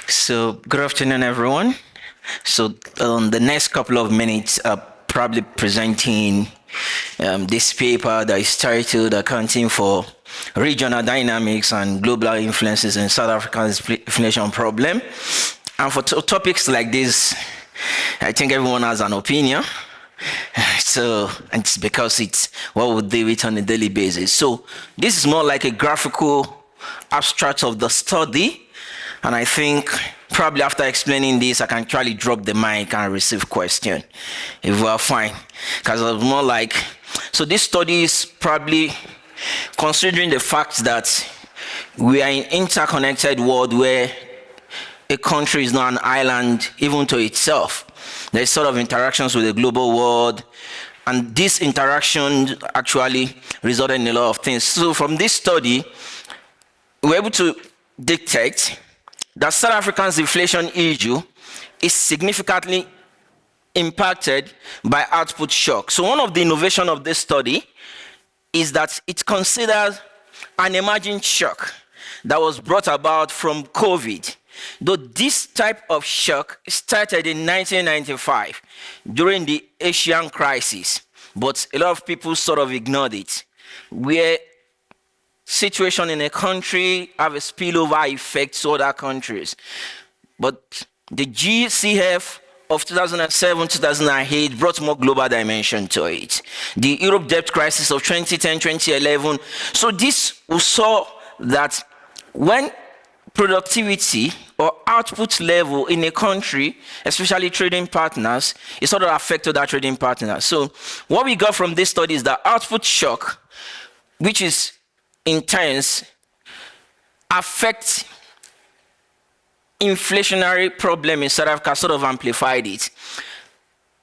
So, good afternoon, everyone. So, the next couple of minutes, probably presenting this paper that is titled Accounting for Regional Dynamics and Global Influences in South Africa's Inflation Problem. And for topics like this, I think everyone has an opinion. So, and it's because it's what we deal with on a daily basis. So, this is more like a graphical abstract of the study. And I think probably after explaining this, I can actually drop the mic and receive question if we are fine. Because it's more like, so this study is probably considering the fact that we are in an interconnected world where a country is not an island even to itself. There's sort of interactions with the global world, and this interaction actually resulted in a lot of things. So from this study, we're able to detect that South Africa's inflation issue is significantly impacted by output shock. So one of the innovations of this study is that it considers an emerging shock that was brought about from COVID. Though this type of shock started in 1995 during the Asian crisis, but a lot of people sort of ignored it, where situation in a country have a spillover effect to other countries. But the GCF of 2007-2008 brought more global dimension to it. The Europe debt crisis of 2010-2011. So this we saw that when productivity or output level in a country, especially trading partners, it sort of affected that trading partner. So what we got from this study is that output shock, which is intense, affect inflationary problem in South Africa, sort of amplified it.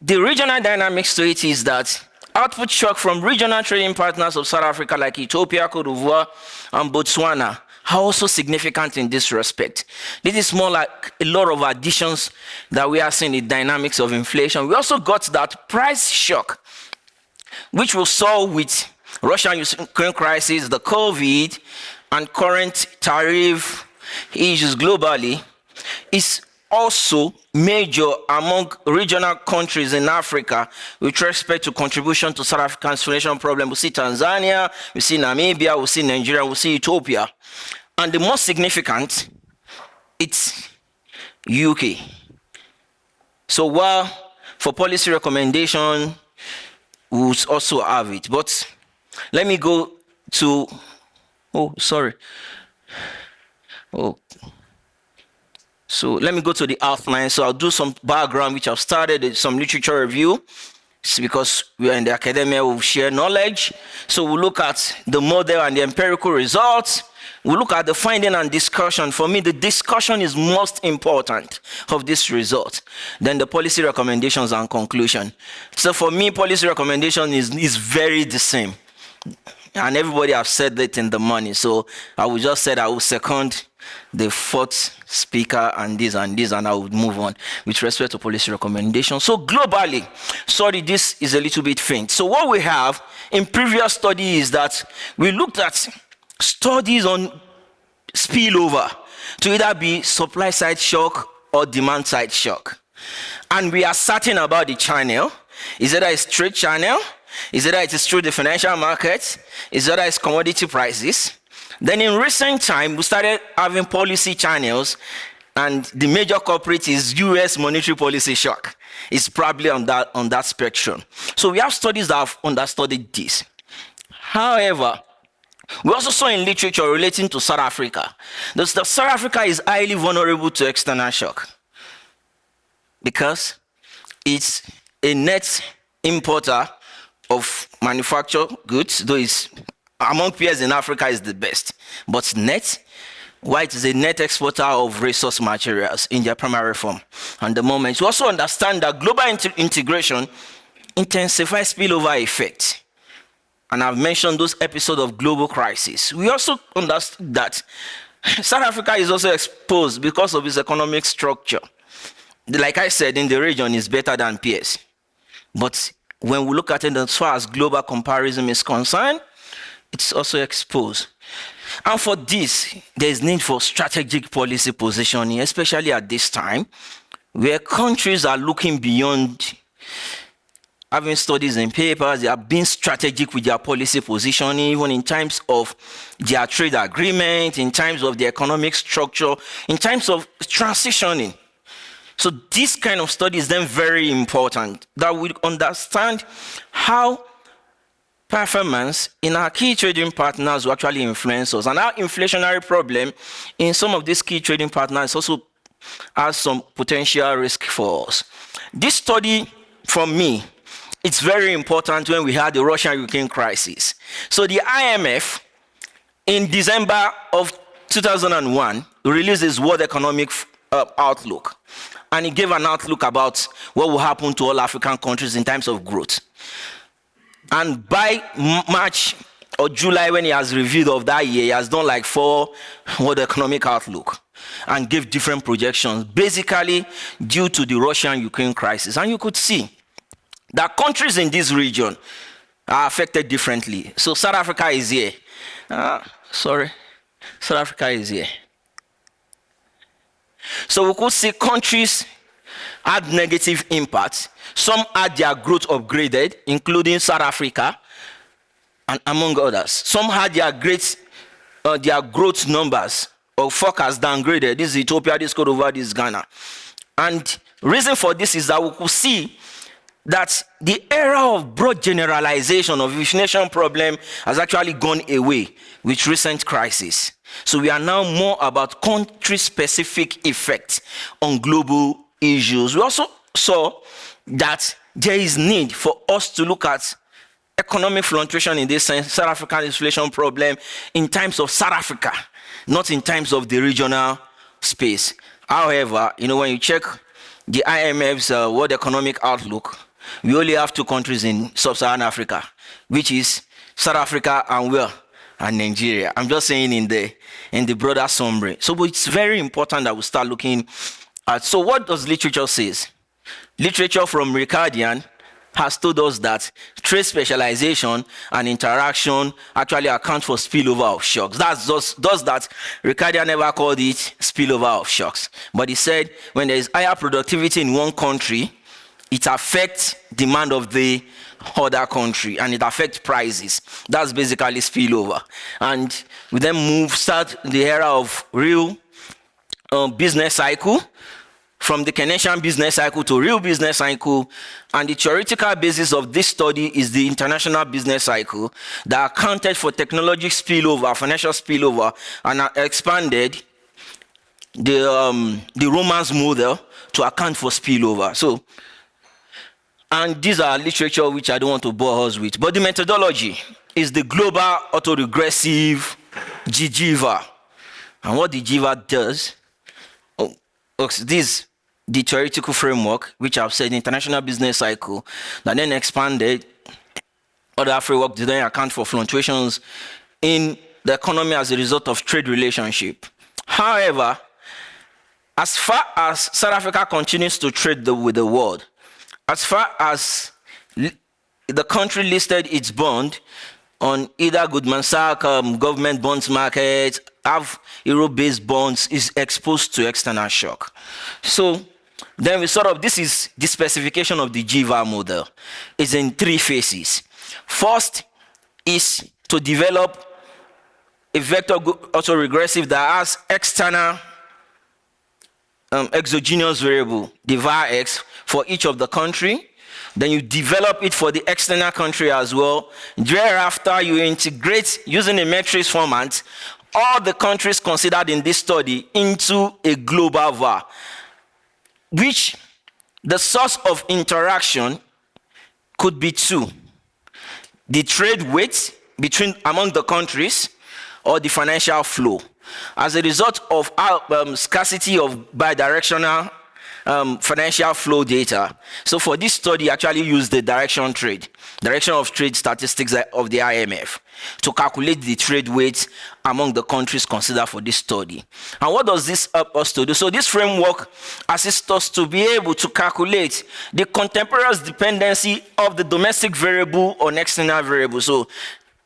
The regional dynamics to it is that output shock from regional trading partners of South Africa like Ethiopia, Cote d'Ivoire, and Botswana are also significant in this respect. This is more like a lot of additions that we are seeing in the dynamics of inflation. We also got that price shock, which we saw with Russia-Ukraine crisis, the COVID, and current tariff issues globally, is also major among regional countries in Africa with respect to contribution to South Africa's inflation problem. We see Tanzania, we see Namibia, we see Nigeria, we see Ethiopia. And the most significant, it's UK. So while for policy recommendation, we will also have it. But let me go to, So let me go to the outline. So I'll do some background, which I've started, some literature review. It's because we are in the academia, we'll share knowledge. So we'll look at the model and the empirical results. We'll look at the finding and discussion. For me, the discussion is most important of this result. Then the policy recommendations and conclusion. So for me, policy recommendation is very the same. And everybody have said that in the morning. So I will just say that I will second the fourth speaker and I would move on with respect to policy recommendation. So globally, sorry, this is a little bit faint. So what we have in previous study is that we looked at studies on spillover to either be supply side shock or demand side shock. And we are certain about the channel. Is it a straight channel? Is it that it is through the financial markets? Is it that it's commodity prices? Then in recent time, we started having policy channels, and the major culprit is US monetary policy shock. It's probably on that spectrum. So we have studies that have understudied this. However, we also saw in literature relating to South Africa that South Africa is highly vulnerable to external shock because it's a net importer of manufactured goods, though it's among peers in Africa is the best. But net, white is a net exporter of resource materials in their primary form. And the moment, we also understand that global integration intensifies spillover effect. And I've mentioned those episodes of global crisis. We also understood that South Africa is also exposed because of its economic structure. Like I said, in the region, it's better than peers. But when we look at it as far as global comparison is concerned, it's also exposed. And for this, there is need for strategic policy positioning, especially at this time, where countries are looking beyond having studies and papers. They are being strategic with their policy positioning, even in times of their trade agreement, in times of the economic structure, in times of transitioning. So this kind of study is then very important, that we understand how performance in our key trading partners will actually influence us, and our inflationary problem in some of these key trading partners also has some potential risk for us. This study, for me, it's very important when we had the Russia-Ukraine crisis. So the IMF, in December of 2001, released its World Economic Outlook, and it gave an outlook about what will happen to all African countries in terms of growth. And by March or July, when he has reviewed of that year, he has done like 4 World Economic Outlook and gave different projections, basically due to the Russia-Ukraine crisis. And you could see that countries in this region are affected differently. So South Africa is here. South Africa is here. So we could see countries had negative impacts. Some had their growth upgraded, including South Africa, and among others. Some had their growth numbers or forecast downgraded. This is Ethiopia, this Cote d'Ivoire, this is Ghana. And reason for this is that we could see that the era of broad generalization of inflation problem has actually gone away with recent crisis. So we are now more about country-specific effects on global issues. We also saw that there is need for us to look at economic fluctuation in this sense, South African inflation problem, in terms of South Africa, not in terms of the regional space. However, when you check the IMF's World Economic Outlook, we only have 2 countries in sub-Saharan Africa, which is South Africa and Nigeria. I'm just saying in the broader summary. So it's very important that we start looking at, so what does literature says? Literature from Ricardian has told us that trade specialization and interaction actually account for spillover of shocks. That's just that Ricardian never called it spillover of shocks. But he said when there is higher productivity in one country, it affects demand of the other country and it affects prices. That's basically spillover. And we then start the era of real business cycle, from the Keynesian business cycle to real business cycle. And the theoretical basis of this study is the international business cycle that accounted for technology spillover, financial spillover, and expanded the Romans model to account for spillover. So, and these are literature which I don't want to bore us with. But the methodology is the global autoregressive GGVA. And what the GGVA does, this the theoretical framework, which I've said, international business cycle, that then expanded other framework to then account for fluctuations in the economy as a result of trade relationship. However, as far as South Africa continues to trade with the world, as far as the country listed its bond on either Goldman Sachs government bonds market, have euro-based bonds, is exposed to external shock. So then we this is the specification of the GVA model. It's in 3 phases. First is to develop a vector autoregressive that has external exogenous variable, the var x, for each of the country. Then you develop it for the external country as well. Thereafter, you integrate, using a matrix format, all the countries considered in this study into a global var, which the source of interaction could be 2. The trade weight among the countries, or the financial flow. As a result of our scarcity of bidirectional financial flow data. So for this study, actually used the direction of trade statistics of the IMF to calculate the trade weights among the countries considered for this study. And what does this help us to do? So this framework assists us to be able to calculate the contemporaneous dependency of the domestic variable on external variable. So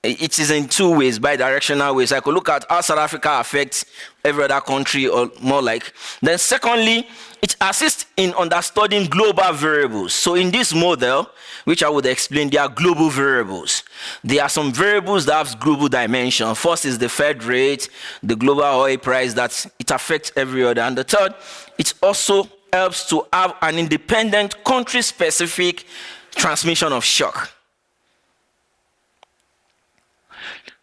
it is in two ways, bi-directional ways. I could look at how South Africa affects every other country, or more like. Then secondly, it assists in understanding global variables. So in this model, which I would explain, there are global variables. There are some variables that have global dimension. First is the Fed rate, the global oil price, that it affects every other. And the third, it also helps to have an independent country-specific transmission of shock.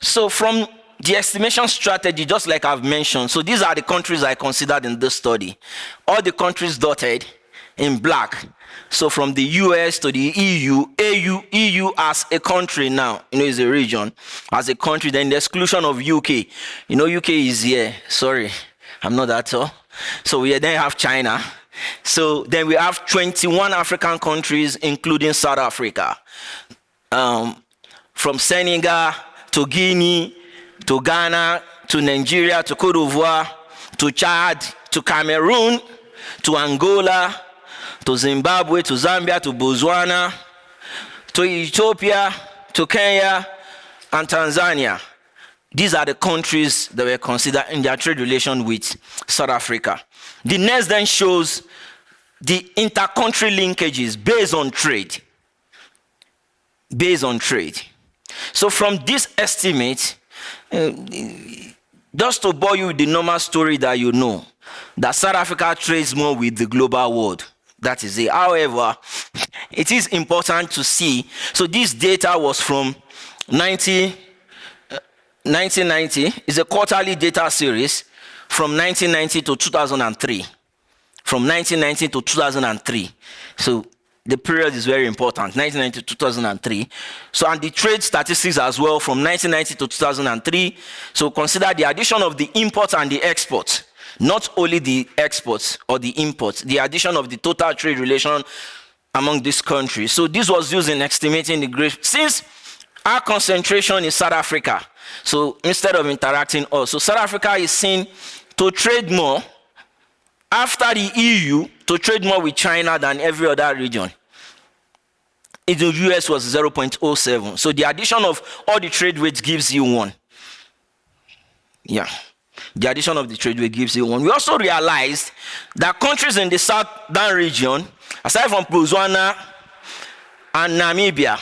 So from the estimation strategy, just like I've mentioned, so these are the countries I considered in this study. All the countries dotted in black. So from the US to the EU as a country now, is a region, as a country, then the exclusion of UK. UK is here. Sorry, I'm not that tall. So we then have China. So then we have 21 African countries, including South Africa. From Senegal to Guinea, to Ghana, to Nigeria, to Cote d'Ivoire, to Chad, to Cameroon, to Angola, to Zimbabwe, to Zambia, to Botswana, to Ethiopia, to Kenya, and Tanzania. These are the countries that were considered in their trade relation with South Africa. The next then shows the inter-country linkages based on trade. Based on trade. So from this estimate, just to bore you with the normal story that you know, that South Africa trades more with the global world. That is it. However, it is important to see. So this data was from 1990. It's a quarterly data series from 1990 to 2003. From 1990 to 2003. So the period is very important, 1990 to 2003. So, and the trade statistics as well from 1990 to 2003. So consider the addition of the imports and the exports, not only the exports or the imports, the addition of the total trade relation among these countries. So this was used in estimating the growth. Since our concentration is South Africa, so instead of interacting also, South Africa is seen to trade more after the EU, to trade more with China than every other region. In the US was 0.07. So the addition of all the trade weights gives you 1. Yeah. The addition of the trade weight gives you 1. We also realized that countries in the southern region, aside from Botswana and Namibia,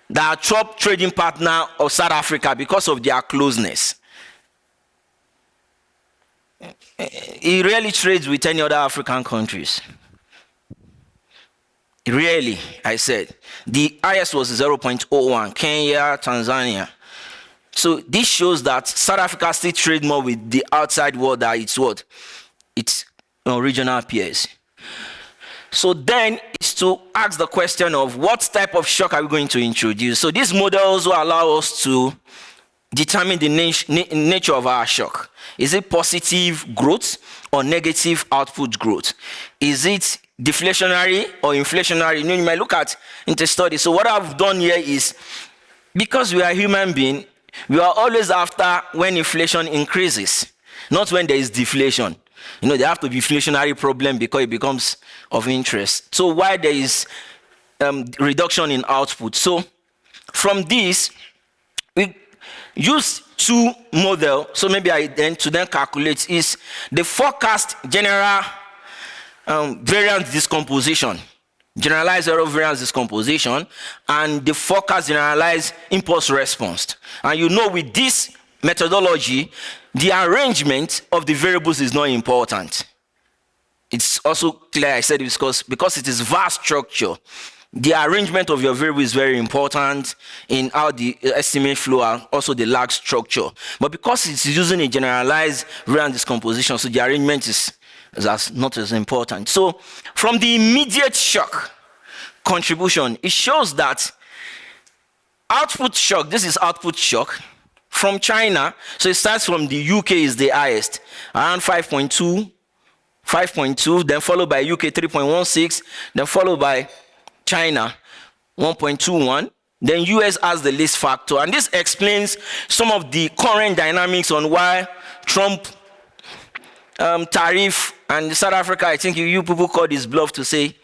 that are top trading partner of South Africa because of their closeness. He rarely trades with any other African countries. Rarely, I said. The highest was 0.01, Kenya, Tanzania. So this shows that South Africa still trade more with the outside world than its what? Its regional peers. So then it's to ask the question of what type of shock are we going to introduce? So these models will allow us to determine the nature of our shock. Is it positive growth or negative output growth? Is it deflationary or inflationary? You might look at inter-study. So what I've done here is, because we are human beings, we are always after when inflation increases, not when there is deflation. There have to be inflationary problem because it becomes of interest. So why there is reduction in output. So from this, we use two model. So maybe I then calculate is the forecast general variance decomposition, generalized error variance decomposition, and the forecast generalized impulse response. And with this methodology, the arrangement of the variables is not important. It's also clear, I said, because it is vast structure. The arrangement of your variable is very important in how the estimate flow and also the lag structure. But because it's using a generalized variance decomposition, so the arrangement is not as important. So from the immediate shock contribution, it shows that output shock, this is output shock from China. So it starts from the UK is the highest, around 5.2, then followed by UK 3.16, then followed by China 1.21, then US has the least factor. And this explains some of the current dynamics on why Trump tariff and South Africa, I think you people call this bluff to say,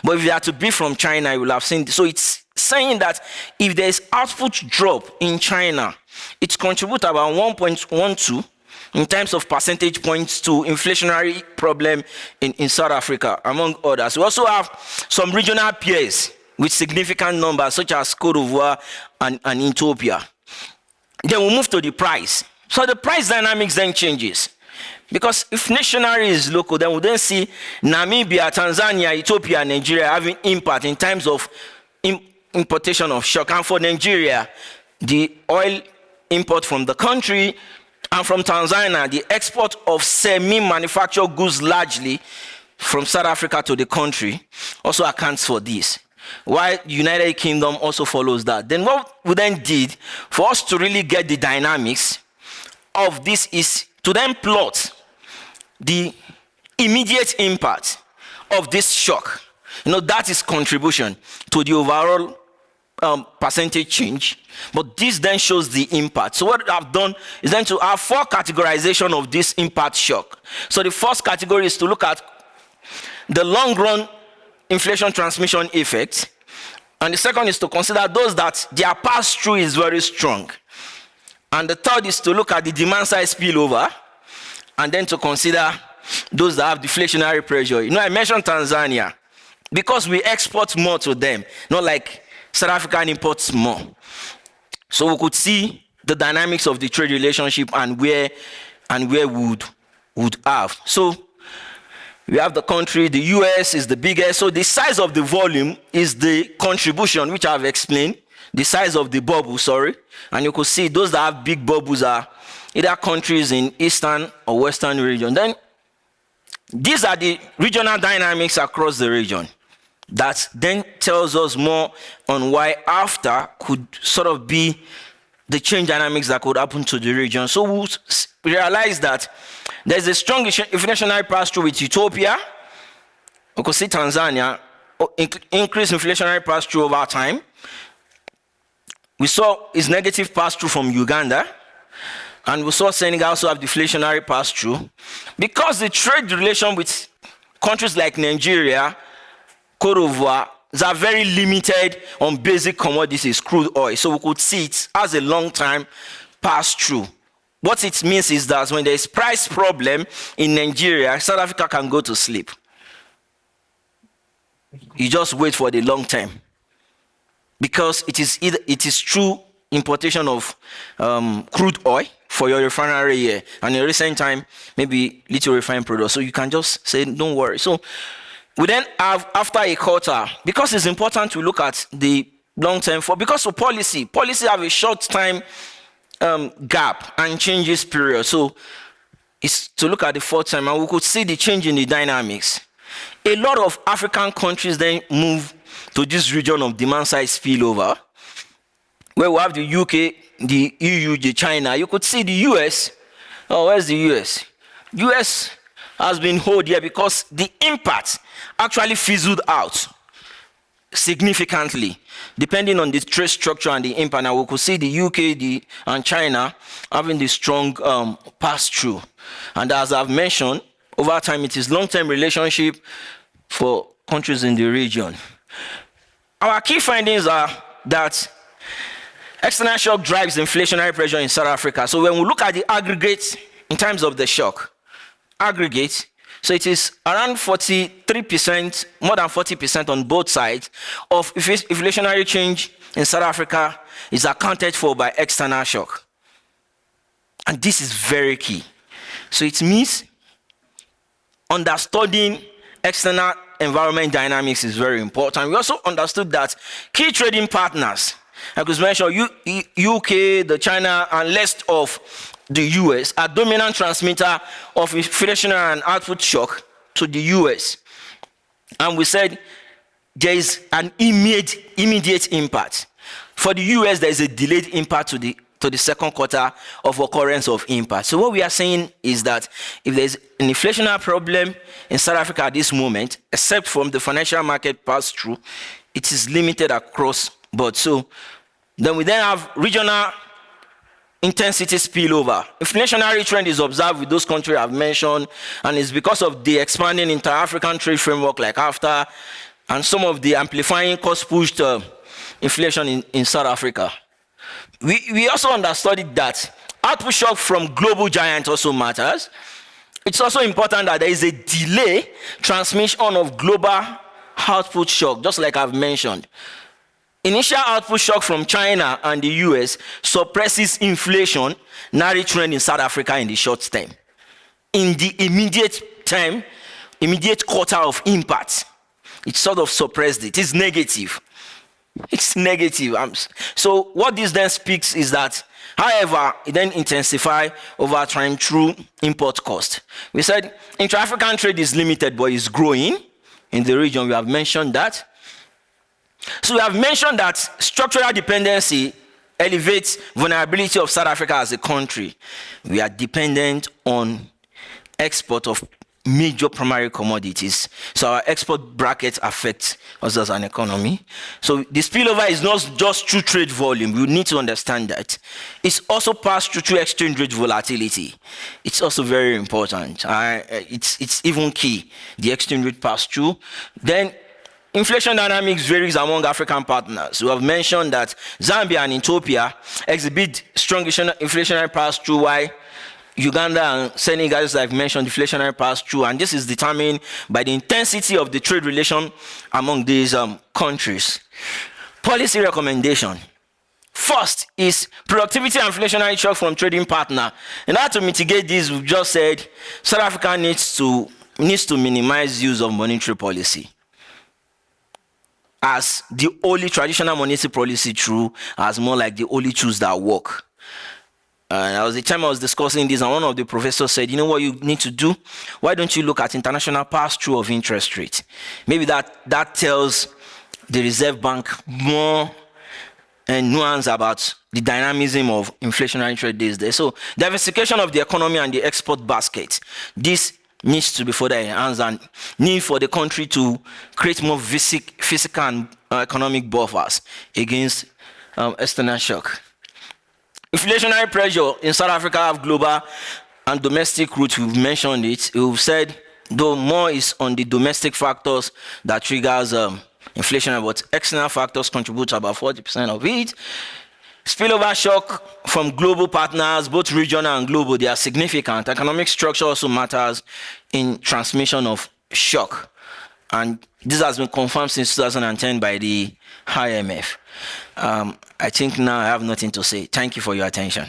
but if you had to be from China, you will have seen. So it's saying that if there is output drop in China, it contributes about 1.12 in terms of percentage points to inflationary problem in South Africa, among others. We also have some regional peers with significant numbers, such as Cote d'Ivoire and Ethiopia. Then we move to the price. So the price dynamics then changes. Because if inflationary is local, then we then see Namibia, Tanzania, Ethiopia, and Nigeria having impact in terms of importation of shock. And for Nigeria, the oil import from the country, and from Tanzania, the export of semi-manufactured goods largely from South Africa to the country also accounts for this. While the United Kingdom also follows that. Then what we then did for us to really get the dynamics of this is to then plot the immediate impact of this shock. That is contribution to the overall percentage change, but this then shows the impact. So what I've done is then to have 4 categorization of this impact shock. So the first category is to look at the long run inflation transmission effect, and the second is to consider those that their pass-through is very strong, and the third is to look at the demand side spillover, and then to consider those that have deflationary pressure. I mentioned Tanzania because we export more to them, not like South Africa imports more. So we could see the dynamics of the trade relationship and where we would have. So we have the country, the US is the biggest. So the size of the volume is the contribution, which I've explained. The size of the bubble, And you could see those that have big bubbles are either countries in Eastern or Western region. Then these are the regional dynamics across the region. That then tells us more on why after could sort of be the change dynamics that could happen to the region. So we'll realize that there's a strong inflationary pass-through with Ethiopia. We could see Tanzania increase inflationary pass-through over time. We saw its negative pass-through from Uganda. And we saw Senegal also have deflationary pass-through. Because the trade relation with countries like Nigeria, Cote d'Ivoire, are very limited on basic commodities, crude oil. So we could see it as a long-time pass-through. What it means is that when there is price problem in Nigeria, South Africa can go to sleep. You just wait for the long term. Because it is true importation of crude oil for your refinery here. And in recent time, maybe little refined products. So you can just say, don't worry. So we then have, after a quarter, because it's important to look at the long term, because of policy have a short time gap and changes period. So it's to look at the 4th time, and we could see the change in the dynamics. A lot of African countries then move to this region of demand side spillover, where we have the UK, the EU, the China. You could see the US. Oh, where's the US? US has been held here because the impact actually fizzled out significantly, depending on the trade structure and the impact. Now we could see the UK and China having the strong pass-through. And as I've mentioned, over time it is long-term relationship for countries in the region. Our key findings are that external shock drives inflationary pressure in South Africa. So when we look at the aggregate in terms of the shock, so it is around 43%, more than 40% on both sides of inflationary change in South Africa is accounted for by external shock. And this is very key. So it means understanding external environment dynamics is very important. We also understood that key trading partners, like we mentioned, UK, the China, and less of the US are dominant transmitter of inflationary and output shock to the US. And we said there is an immediate impact. For the US, there is a delayed impact to the second quarter of occurrence of impact. So what we are saying is that if there is an inflationary problem in South Africa at this moment, except from the financial market pass-through, it is limited across board. So then we have regional intensity spillover. Inflationary trend is observed with those countries I've mentioned, and it's because of the expanding inter-African trade framework like AFTA, and some of the amplifying cost-pushed inflation in South Africa. We also understood that output shock from global giants also matters. It's also important that there is a delay transmission of global output shock, just like I've mentioned. Initial output shock from China and the US suppresses inflation, narrow trend in South Africa in the short term. In the immediate quarter of impact, it sort of suppressed it. It's negative. It's negative. So what this then speaks is that, however, it then intensify over time through import cost. We said intra-African trade is limited, but it's growing in the region. We have mentioned that. So we have mentioned that structural dependency elevates vulnerability of South Africa as a country. We are dependent on export of major primary commodities. So our export bracket affects us as an economy. So the spillover is not just through trade volume. We need to understand that. It's also passed through exchange rate volatility. It's also very important. It's even key. The exchange rate pass through. Then inflation dynamics varies among African partners. We have mentioned that Zambia and Ethiopia exhibit strong inflationary pass-through, while Uganda and Senegal, as I've mentioned, deflationary pass-through, and this is determined by the intensity of the trade relation among these countries. Policy recommendation. First is productivity and inflationary shock from trading partner. In order to mitigate this, we've just said South Africa needs to minimize use of monetary policy as the only traditional monetary policy true, as more like the only tools that work. And there was the time I was discussing this, and one of the professors said, you know what you need to do? Why don't you look at international pass-through of interest rate? Maybe that tells the Reserve Bank more and nuance about the dynamism of inflationary trade these days. So diversification of the economy and the export basket. This needs to be further enhanced, and need for the country to create more physical and economic buffers against external shock. Inflationary pressure in South Africa have global and domestic roots. We've mentioned it. We've said, though more is on the domestic factors that triggers inflation, but external factors contribute to about 40% of it. Spillover shock from global partners, both regional and global, they are significant. Economic structure also matters in transmission of shock. And this has been confirmed since 2010 by the IMF. I think now I have nothing to say. Thank you for your attention.